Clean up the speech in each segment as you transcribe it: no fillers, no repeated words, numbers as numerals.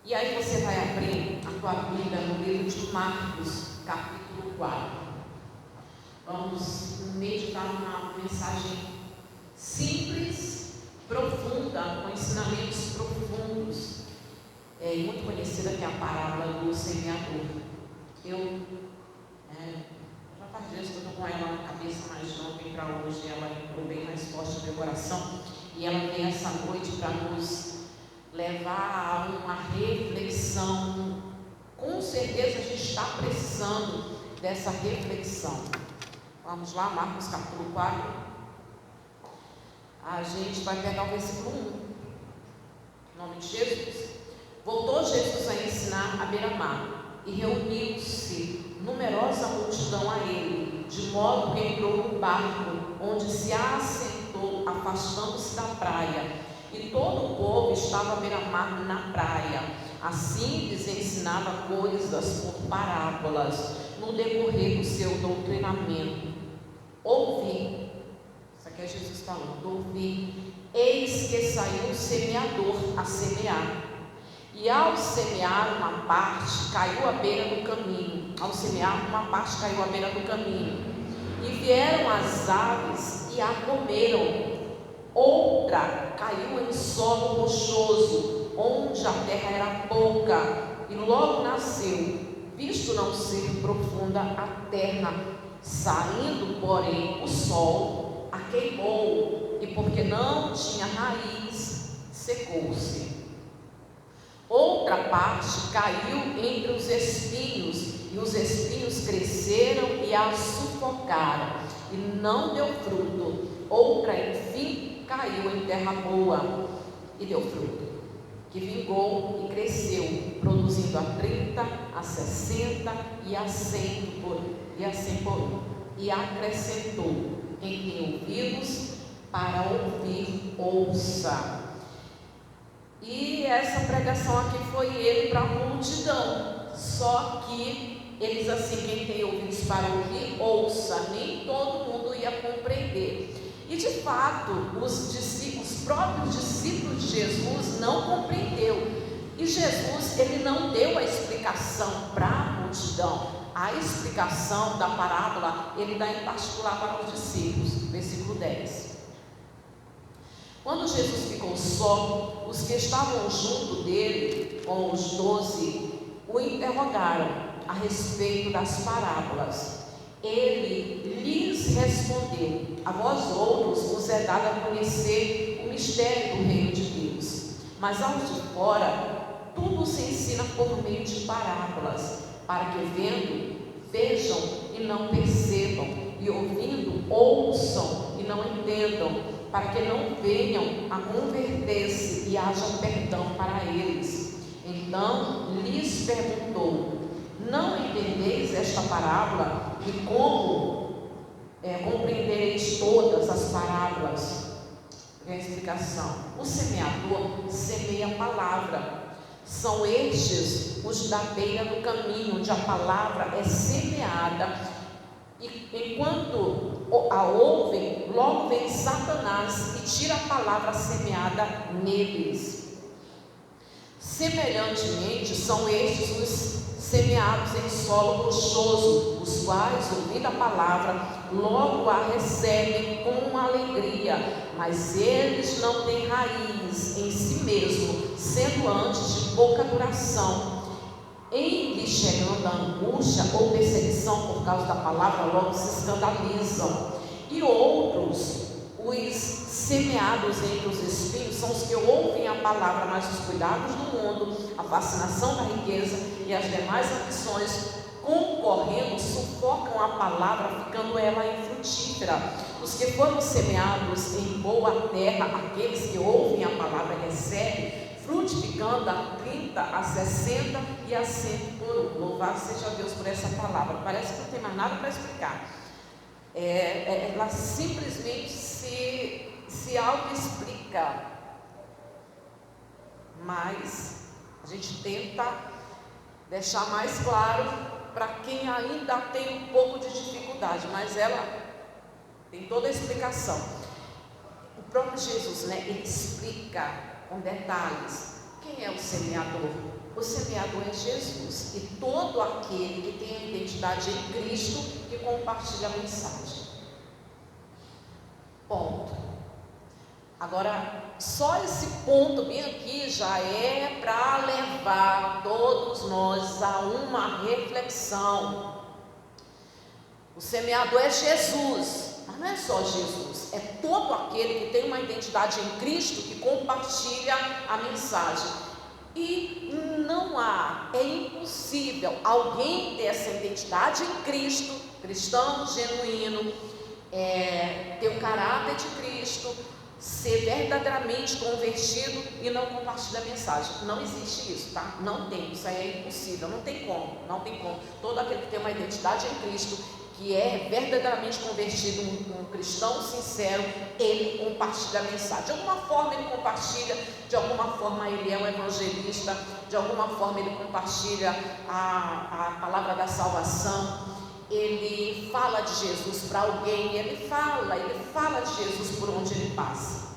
E aí você vai abrir a tua Bíblia no livro de Marcos, capítulo 4. Vamos meditar numa mensagem simples, profunda, com ensinamentos profundos. É muito conhecida, que é a parábola do semeador. Já faz dias que eu estou com ela na cabeça, mas não vem para hoje. Ela entrou bem mais forte no meu coração. E ela vem essa noite para nos levar a uma reflexão. Com certeza a gente está precisando dessa reflexão. Vamos lá, Marcos capítulo 4. A gente vai pegar o versículo 1. Em nome de Jesus. Voltou Jesus a ensinar à beira-mar, e reuniu-se numerosa multidão a ele, de modo que entrou no barco, onde se assentou, afastando-se da praia. E todo o povo estava à beira-mar na praia. Assim lhes ensinava coisas por parábolas, no decorrer do seu doutrinamento. Ouvi, isso aqui é Jesus falando, ouvi, eis que saiu o semeador a semear. E ao semear uma parte, caiu à beira do caminho. Ao semear uma parte, caiu à beira do caminho. E vieram as aves e a comeram. Outra caiu em solo rochoso, onde a terra era pouca, e logo nasceu, visto não ser profunda a terra. Saindo, porém, o sol a queimou, e porque não tinha raiz, secou-se. Outra parte caiu entre os espinhos, e os espinhos cresceram e a sufocaram, e não deu fruto. Outra, enfim, caiu em terra boa e deu fruto, que vingou e cresceu, produzindo a 30, a 60 e a 100 por um. E acrescentou: quem tem ouvidos para ouvir, ouça. E essa pregação aqui foi ele para a multidão. Só que eles assim, quem tem ouvidos para ouvir, ouça. Nem todo mundo ia compreender. E de fato, os próprios discípulos de Jesus não compreenderam. E Jesus, ele não deu a explicação para a multidão. A explicação da parábola, ele dá em particular para os discípulos. Versículo 10. Quando Jesus ficou só, os que estavam junto dele, com os 12, o interrogaram a respeito das parábolas. Ele lhes respondeu: a vós outros vos é dado a conhecer o mistério do reino de Deus, mas aos de fora tudo se ensina por meio de parábolas, para que vendo, vejam e não percebam, e ouvindo, ouçam e não entendam, para que não venham a converter-se e haja perdão para eles. Então lhes perguntou: não entendeis esta parábola? E como compreendereis todas as parábolas? Vem a explicação. O semeador semeia a palavra. São estes os da beira do caminho, onde a palavra é semeada. E enquanto a ouvem, logo vem Satanás e tira a palavra semeada neles. Semelhantemente, são estes os semeados em solo rochoso, os quais, ouvindo a palavra, logo a recebem com alegria, mas eles não têm raiz em si mesmo, sendo antes de pouca duração. Em lhe chegando a angústia ou perseguição por causa da palavra, logo se escandalizam. E outros, os semeados entre os espinhos, são os que ouvem a palavra, mas os cuidados do mundo, a fascinação da riqueza e as demais ambições, concorrendo, sufocam a palavra, ficando ela infrutífera. Os que foram semeados em boa terra, aqueles que ouvem a palavra e recebem, frutificando a 30, a 60 e a 100 por um. Louvado seja Deus por essa palavra. Parece que não tem mais nada para explicar. Ela simplesmente se auto-explica. Mas a gente tenta deixar mais claro para quem ainda tem um pouco de dificuldade. Mas ela tem toda a explicação. O próprio Jesus, ele explica com detalhes Quem é o semeador? O semeador é Jesus, e todo aquele que tem a identidade em Cristo que compartilha a mensagem. Ponto. Agora, só esse ponto bem aqui já é para levar todos nós a uma reflexão. O semeador é Jesus, mas não é só Jesus, é todo aquele que tem uma identidade em Cristo que compartilha a mensagem. E não há, é impossível alguém ter essa identidade em Cristo, cristão genuíno, ter o caráter de Cristo, ser verdadeiramente convertido e não compartilhar a mensagem. Não existe isso, tá? Não tem, isso aí é impossível, não tem como. Todo aquele que tem uma identidade em Cristo, que é verdadeiramente convertido, um cristão sincero, ele compartilha a mensagem. De alguma forma ele compartilha, de alguma forma ele é um evangelista, de alguma forma ele compartilha a palavra da salvação. Ele fala de Jesus para alguém, ele fala de Jesus por onde ele passa.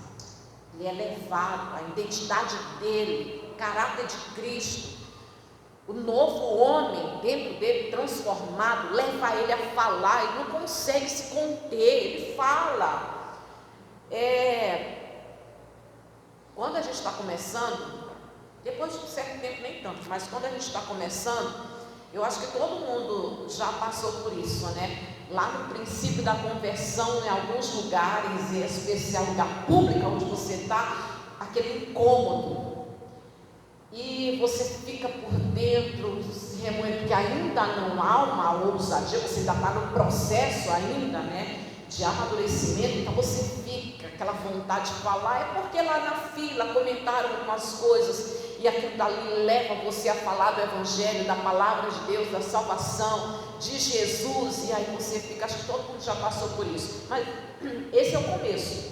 Ele é levado, a identidade dele, o caráter de Cristo, o novo homem dentro dele transformado, leva ele a falar, ele não consegue se conter, ele fala. Quando a gente está começando, depois de um certo tempo nem tanto, mas quando a gente está começando, eu acho que todo mundo já passou por isso, né? Lá no princípio da conversão, em alguns lugares, em especial lugar público onde você está, aquele incômodo. E você fica por dentro, se remoendo, porque ainda não há uma ousadia, você ainda está no processo ainda, né? De amadurecimento, então você fica, aquela vontade de falar, é porque lá na fila comentaram algumas coisas, e aquilo dali leva você a falar do Evangelho, da Palavra de Deus, da salvação, de Jesus, e aí você fica, acho que todo mundo já passou por isso, mas esse é o começo,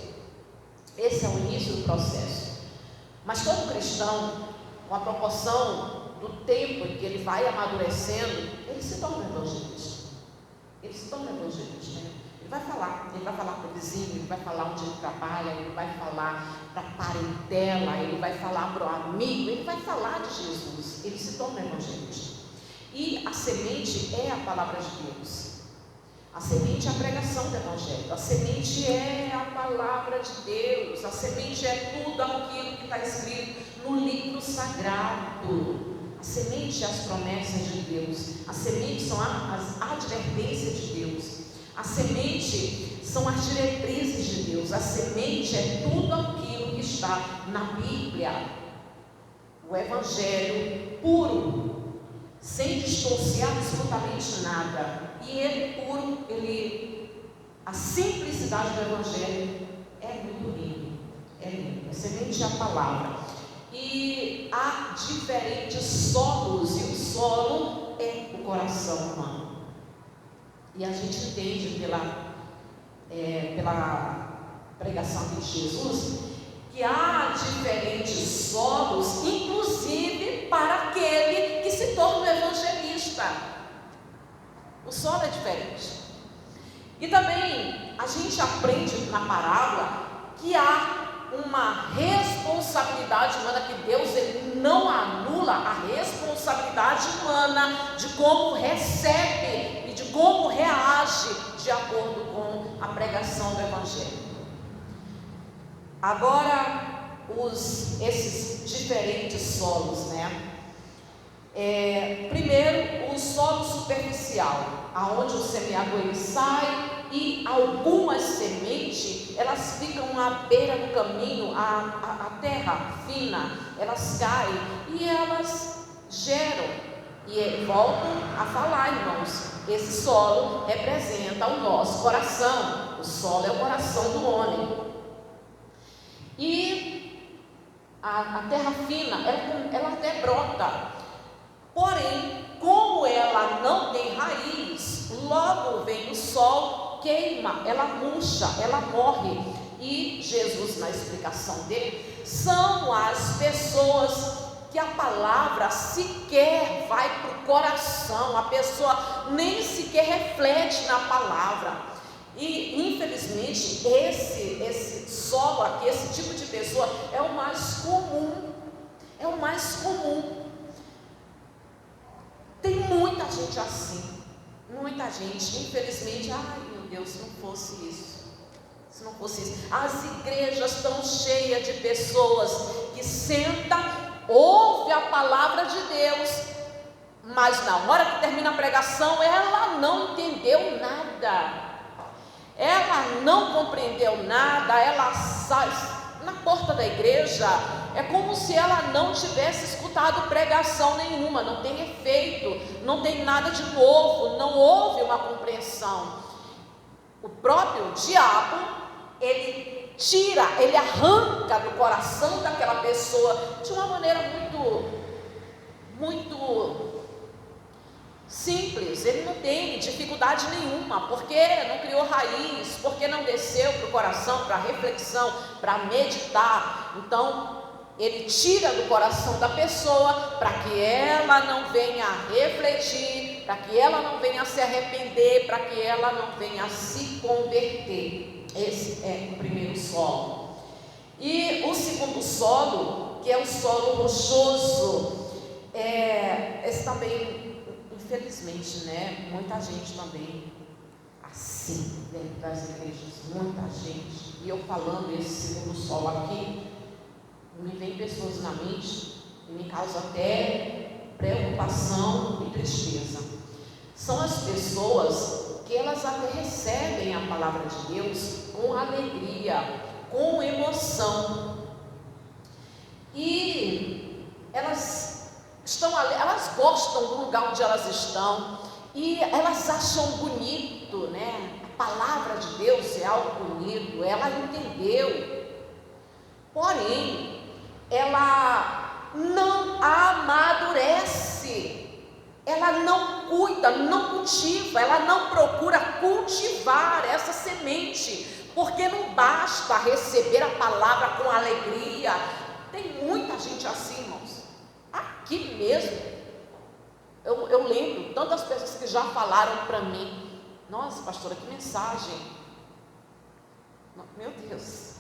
esse é o início do processo. Mas todo cristão, com a proporção do tempo em que ele vai amadurecendo, ele se torna evangelista, Ele vai falar para o vizinho, ele vai falar onde ele trabalha, ele vai falar para a parentela, ele vai falar para o amigo, ele vai falar de Jesus, ele se torna evangelista. E a semente é a palavra de Deus, a semente é a pregação do Evangelho, a semente é a palavra de Deus, a semente é tudo aquilo que está escrito no livro sagrado. A semente é as promessas de Deus, a semente são as advertências de Deus, a semente são as diretrizes de Deus, a semente é tudo aquilo que está na Bíblia, o Evangelho puro, sem distorcer absolutamente nada. E ele puro, a simplicidade do Evangelho é muito lindo, a semente é a palavra. E há diferentes solos, e o solo é o coração humano. E a gente entende pela pregação de Jesus que há diferentes solos, inclusive para aquele que se torna evangelista. O solo é diferente. E também a gente aprende na parábola que há uma responsabilidade humana, que Deus ele não anula a responsabilidade humana de como recebe e de como reage de acordo com a pregação do Evangelho. Agora, esses diferentes solos, né? Primeiro, o solo superficial, aonde o semeador ele sai, e algumas sementes elas ficam à beira do caminho, a terra fina, elas caem e elas geram. E volto a falar, irmãos, esse solo representa o nosso coração. O solo é o coração do homem. E a terra fina, ela até brota, porém, como ela não tem raiz, logo vem o sol, queima, ela murcha, ela morre. E Jesus, na explicação dele, são as pessoas que a palavra sequer vai para o coração, a pessoa nem sequer reflete na palavra. E infelizmente esse solo aqui, esse tipo de pessoa é o mais comum. É o mais comum. Tem muita gente assim, muita gente, infelizmente. Ai meu Deus, se não fosse isso, se não fosse isso. As igrejas estão cheias de pessoas que sentam, ouve a palavra de Deus, mas na hora que termina a pregação, ela não entendeu nada, ela não compreendeu nada, ela sai na porta da igreja, é como se ela não tivesse escutado pregação nenhuma, não tem efeito, não tem nada de novo, não houve uma compreensão. O próprio diabo, ele tira, ele arranca do coração daquela pessoa de uma maneira muito simples. Ele não tem dificuldade nenhuma, porque não criou raiz, porque não desceu para o coração, para reflexão, para meditar. Então ele tira do coração da pessoa, para que ela não venha a refletir, para que ela não venha a se arrepender, para que ela não venha a se converter. Esse é o primeiro solo. E o segundo solo, que é o solo rochoso, esse também, infelizmente, né, muita gente também assim dentro das igrejas, muita gente. E eu falando esse segundo solo aqui, me vem pessoas na mente e me causa até preocupação e tristeza. São as pessoas que elas até recebem a palavra de Deus com alegria, com emoção, e elas estão ali, elas gostam do lugar onde elas estão, e elas acham bonito, né? A palavra de Deus é algo bonito, ela entendeu, porém ela não amadurece, ela não cuida, não cultiva, ela não procura cultivar essa semente, porque não basta receber a palavra com alegria. Tem muita gente assim, irmãos, aqui mesmo, eu lembro tantas pessoas que já falaram para mim: nossa pastora, que mensagem, meu Deus.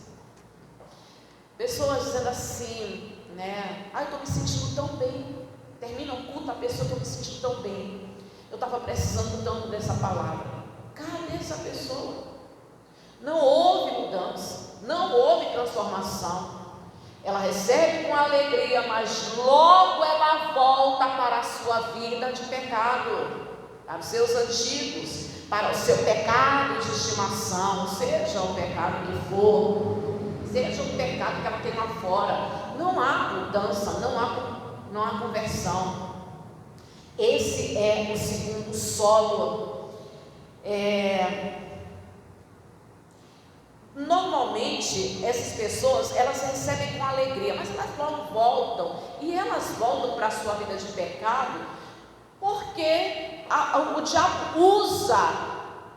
Pessoas dizendo assim, né? Eu estou me sentindo tão bem. Termina o culto, a pessoa, estou me sentindo tão bem. Eu estava precisando tanto dessa palavra. Cadê essa pessoa? Não houve mudança, não houve transformação. Ela recebe com alegria, mas logo ela volta para a sua vida de pecado, para os seus antigos, para o seu pecado de estimação, seja o pecado que for. Seja o pecado que ela tem lá fora, não há mudança, não há conversão. Esse é o segundo solo. Normalmente essas pessoas, elas recebem com alegria, mas elas logo voltam, e elas voltam para a sua vida de pecado, porque o diabo usa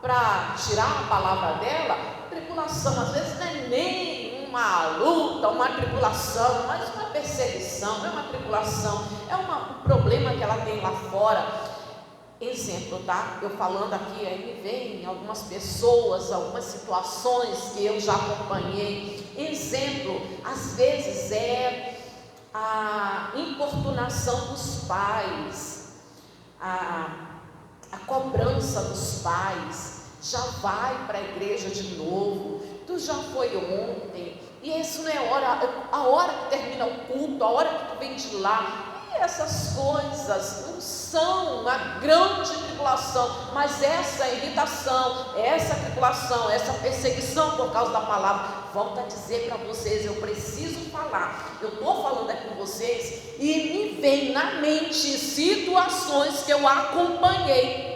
para tirar a palavra dela tribulação. Às vezes não é nem uma luta, uma tribulação, mas uma perseguição, não é uma tribulação, é um problema que ela tem lá fora. Exemplo, tá? Eu falando aqui, aí me vem algumas pessoas, algumas situações que eu já acompanhei. Exemplo, às vezes é a importunação dos pais, a cobrança dos pais. Já vai para a igreja de novo, tu já foi ontem, e isso não é a hora que termina o culto, a hora que tu vem de lá. E essas coisas não são uma grande tribulação, mas essa irritação, essa tribulação, essa perseguição por causa da palavra, volto a dizer para vocês, eu preciso falar, eu estou falando aqui com vocês, e me vem na mente situações que eu acompanhei.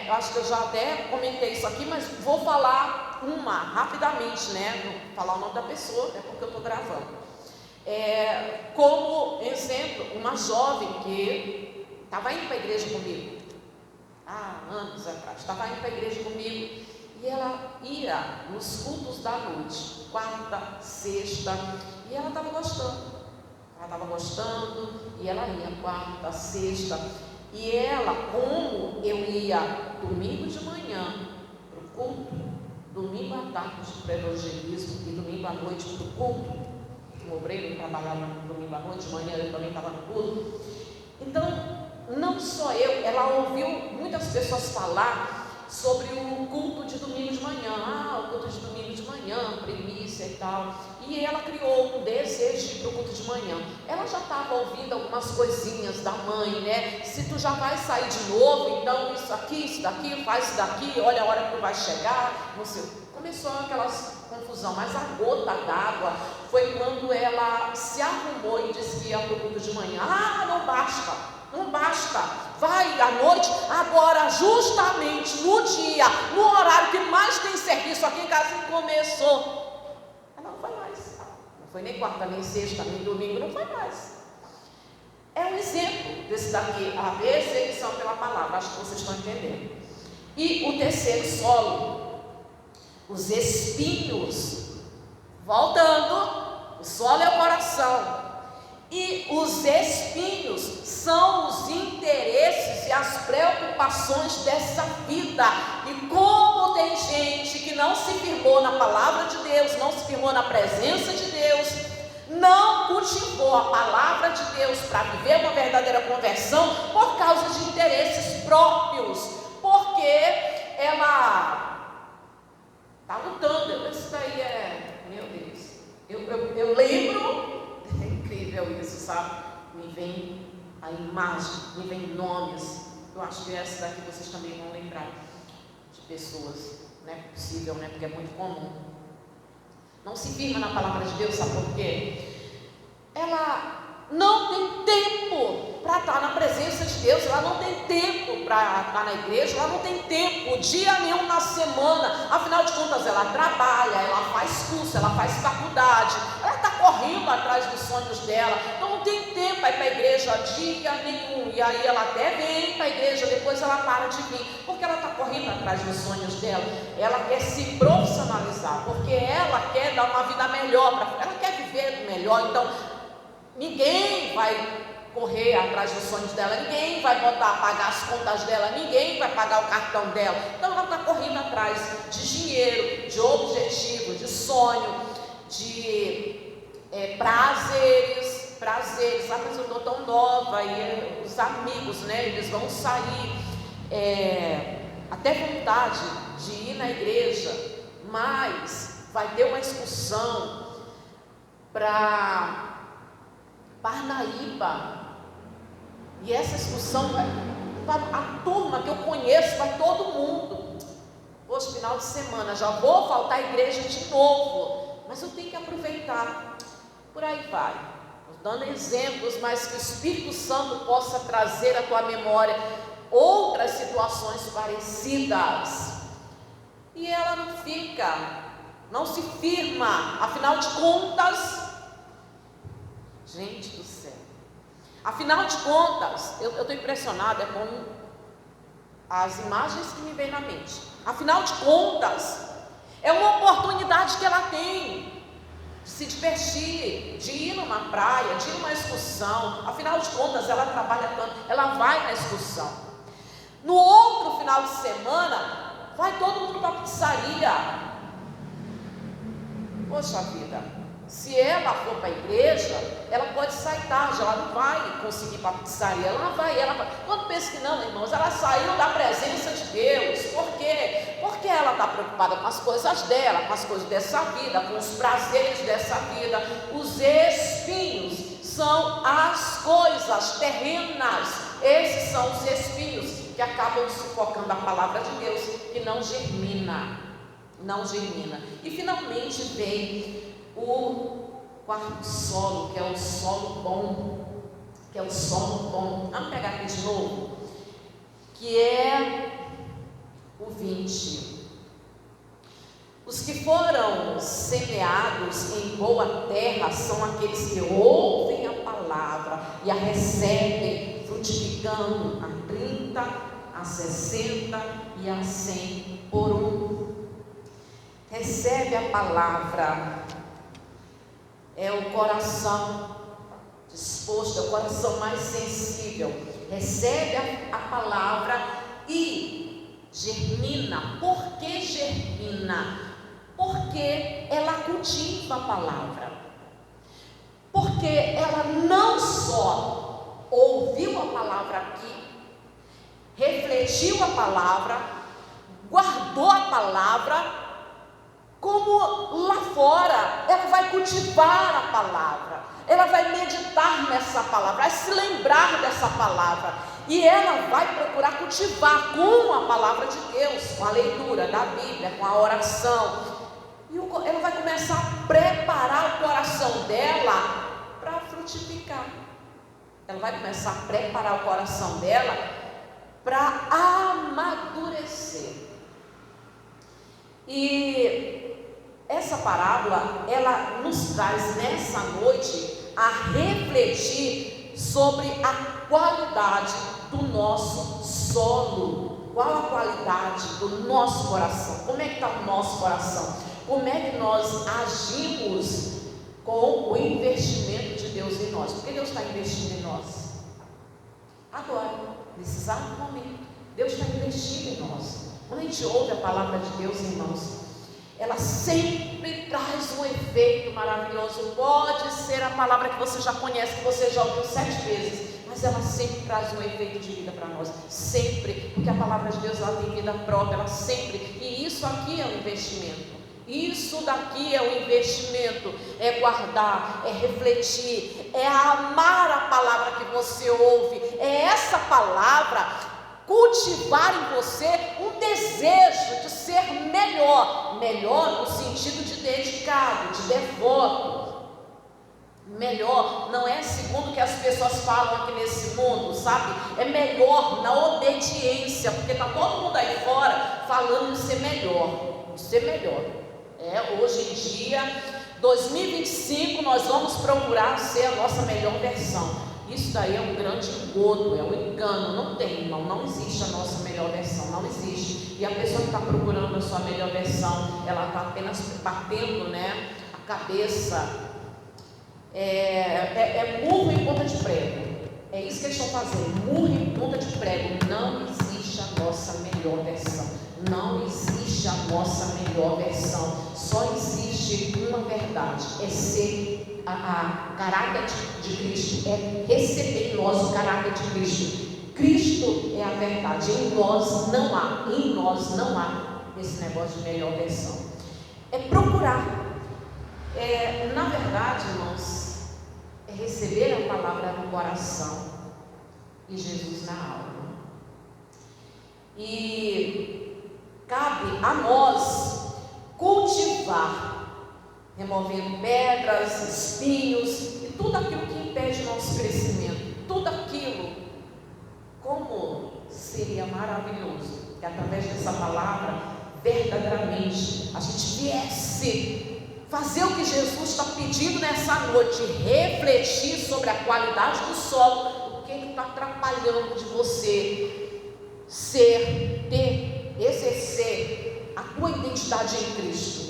Eu acho que eu já até comentei isso aqui, mas vou falar uma rapidamente, né? Não falar o nome da pessoa, é porque eu estou gravando. Como exemplo, uma jovem que estava indo para a igreja comigo, há anos atrás, estava indo para a igreja comigo, e ela ia nos cultos da noite, quarta, sexta, e ela estava gostando, e ela ia quarta, sexta. E ela, como eu ia domingo de manhã para o culto, domingo à tarde para o evangelismo e domingo à noite para o culto, um obreiro, trabalhava no domingo à noite, de manhã eu também estava no culto. Então, não só eu, ela ouviu muitas pessoas falar sobre o culto de domingo de manhã, o culto de domingo de manhã, primícia e tal, e ela criou um desejo de ir para o culto de manhã. Ela já estava ouvindo algumas coisinhas da mãe, né? Se tu já vai sair de novo, então isso aqui, isso daqui, faz isso daqui, olha a hora que tu vai chegar, não sei. Começou aquelas confusão, mas a gota d'água foi quando ela se arrumou e disse que ia para o culto de manhã. Não basta, vai à noite, agora justamente no dia, no horário que mais tem serviço aqui em casa, começou. Ela não foi mais, não foi nem quarta, nem sexta, nem domingo, não foi mais. É um exemplo desse daqui, a perseguição pela palavra, acho que vocês estão entendendo. E o terceiro solo, os espinhos, voltando, o solo é o coração. E os espinhos são os interesses e as preocupações dessa vida. E como tem gente que não se firmou na palavra de Deus, não se firmou na presença de Deus, não cultivou a palavra de Deus para viver uma verdadeira conversão por causa de interesses próprios, porque ela está lutando. Isso daí é, meu Deus, eu lembro. É incrível isso, sabe? Me vem a imagem, me vem nomes. Eu acho que essa daqui vocês também vão lembrar de pessoas, não é possível, né? Porque é muito comum. Não se firma na palavra de Deus, sabe por quê? Ela não tem tempo para estar na presença de Deus, ela não tem tempo para estar na igreja, ela não tem tempo, dia nenhum na semana. Afinal de contas, ela trabalha, ela faz curso, ela faz faculdade, ela está correndo atrás dos sonhos dela, então não tem tempo para ir para a igreja dia nenhum. E aí ela até vem para a igreja, depois ela para de vir, porque ela está correndo atrás dos sonhos dela. Ela quer se profissionalizar, porque ela quer dar uma vida melhor, ela quer viver melhor. Então ninguém vai correr atrás dos sonhos dela, ninguém vai pagar as contas dela, ninguém vai pagar o cartão dela. Então ela está correndo atrás de dinheiro, de objetivo, de sonho, de prazeres. Ah, mas eu estou tão nova, e os amigos, né, eles vão sair, até vontade de ir na igreja, mas vai ter uma excursão para Parnaíba, e essa excursão a turma que eu conheço, vai todo mundo. Hoje, final de semana, já vou faltar à igreja de novo, mas eu tenho que aproveitar. Por aí vai, dando exemplos, mas que o Espírito Santo possa trazer à tua memória outras situações parecidas. E ela não se firma, afinal de contas. Gente do céu, afinal de contas, eu estou impressionada com as imagens que me vêm na mente. Afinal de contas, é uma oportunidade que ela tem de se divertir, de ir numa praia, de ir numa excursão. Afinal de contas, ela trabalha tanto, ela vai na excursão. No outro final de semana, vai todo mundo para a pizzaria. Poxa vida, se ela for para a igreja, ela pode sair tarde, ela não vai conseguir ir para a pizzaria, ela vai. Quando pensa que não, irmãos, ela saiu da presença de Deus. Por quê? Porque ela está preocupada com as coisas dela, com as coisas dessa vida, com os prazeres dessa vida. Os espinhos são as coisas terrenas. Esses são os espinhos que acabam sufocando a palavra de Deus, que não germina. E finalmente vem o quarto solo, que é o solo bom. Vamos pegar aqui de novo, que é o 20. Os que foram semeados em boa terra são aqueles que ouvem a palavra e a recebem, frutificando a 30, a 60 e a 100 por um. Recebe a palavra, é o coração disposto, é o coração mais sensível. Recebe a palavra e germina. Por que germina? Porque ela cultiva a palavra. porque ela não só ouviu a palavra aqui, refletiu a palavra, guardou a palavra, como lá fora ela vai cultivar a palavra, ela vai meditar nessa palavra, vai se lembrar dessa palavra, e ela vai procurar cultivar com a palavra de Deus, com a leitura da Bíblia, com a oração. E ela vai começar a preparar o coração dela para frutificar. Ela vai começar a preparar o coração dela para amadurecer. E essa parábola, ela nos traz nessa noite a refletir sobre a qualidade do nosso solo. Qual a qualidade do nosso coração? Como é que está o nosso coração? Como é que nós agimos com o investimento de Deus em nós? Porque Deus está investindo em nós agora, nesse exato momento. Deus está investindo em nós. Quando a gente ouve a palavra de Deus, irmãos, ela sempre traz um efeito maravilhoso. Pode ser a palavra que você já conhece, que você já ouviu 7 vezes, mas ela sempre traz um efeito de vida para nós, sempre, porque a palavra de Deus, ela tem vida própria, ela sempre, e isso aqui é um investimento. Isso daqui é um investimento, é guardar, é refletir, é amar a palavra que você ouve, é essa palavra cultivar em você um desejo de ser melhor, melhor no sentido de dedicado, de devoto. Melhor não é segundo o que as pessoas falam aqui nesse mundo, sabe? É melhor na obediência, porque está todo mundo aí fora falando de ser melhor, de ser melhor. Hoje em dia, 2025, nós vamos procurar ser a nossa melhor versão. Isso daí é um grande engodo, é um engano. Não tem, irmão, não existe a nossa melhor versão, não existe. E a pessoa que está procurando a sua melhor versão, ela está apenas batendo, né, a cabeça. Murro em ponta de prego. É isso que eles estão fazendo, murro em ponta de prego. Não existe a nossa melhor versão. Não existe a nossa melhor versão. Só existe uma verdade: é ser a caráter de Cristo, é receber em nós o caráter de Cristo. Cristo é a verdade. Em nós não há esse negócio de melhor versão. É procurar. Na verdade, irmãos, é receber a palavra no coração e Jesus na alma. E cabe a nós cultivar, removendo pedras, espinhos e tudo aquilo que impede o nosso crescimento. Tudo aquilo. Como seria maravilhoso que através dessa palavra, verdadeiramente, a gente viesse fazer o que Jesus está pedindo nessa noite, refletir sobre a qualidade do solo, o que está atrapalhando de você exercer a tua identidade em Cristo.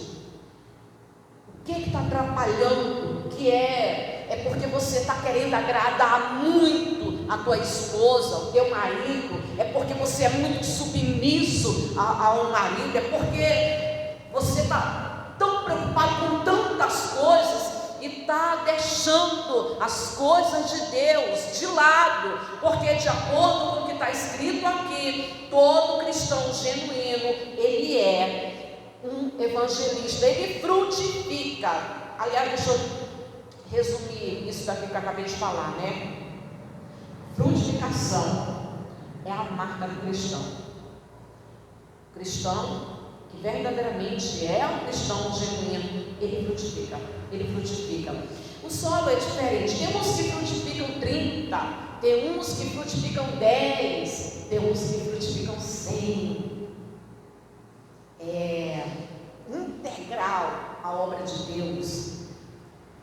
O que está atrapalhando? Que é porque você está querendo agradar muito a tua esposa, o teu marido, é porque você é muito submisso ao marido, é porque você está tão preocupado com tantas coisas e está deixando as coisas de Deus de lado, porque de acordo com o que está escrito aqui, todo cristão genuíno, ele é um evangelista, ele frutifica. Aliás, deixa eu resumir isso daqui que eu acabei de falar, né? Frutificação é a marca do cristão. O cristão que verdadeiramente é um cristão genuíno, ele frutifica. O solo é diferente. Tem uns que frutificam 30, tem uns que frutificam 10, tem uns que frutificam 100. É integral a obra de Deus,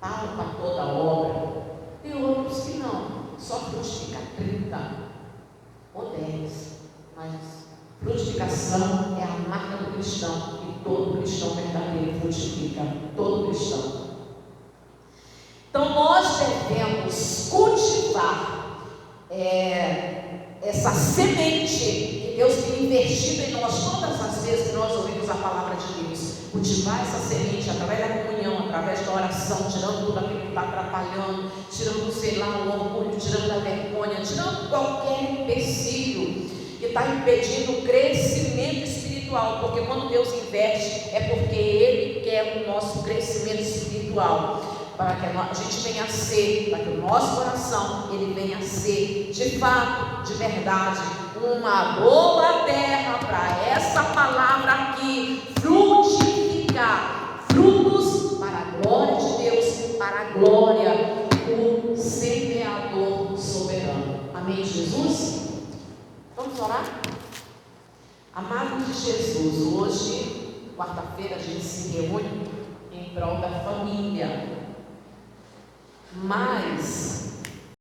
palpa toda a obra. Tem outros que não, só frutifica 30 ou 10, mas frutificação é a marca do cristão, e todo cristão verdadeiro frutifica, todo cristão. Então nós devemos cultivar essa semente que Deus tem investido em nós todas as vezes que nós ouvimos a palavra de Deus. Cultivar essa semente através da comunhão, através da oração, tirando tudo aquilo que está atrapalhando, tirando, sei lá, o orgulho, tirando a vergonha, tirando qualquer empecilho que está impedindo o crescimento espiritual, porque quando Deus investe é porque Ele quer o nosso crescimento espiritual, para que a gente venha a ser, para que o nosso coração ele venha a ser de fato, de verdade, uma boa terra para essa palavra aqui frutificar frutos para a glória de Deus, para a glória do semeador soberano. Amém, Jesus? Vamos orar? Amados de Jesus, hoje, quarta-feira, a gente se reúne em prol da família, mas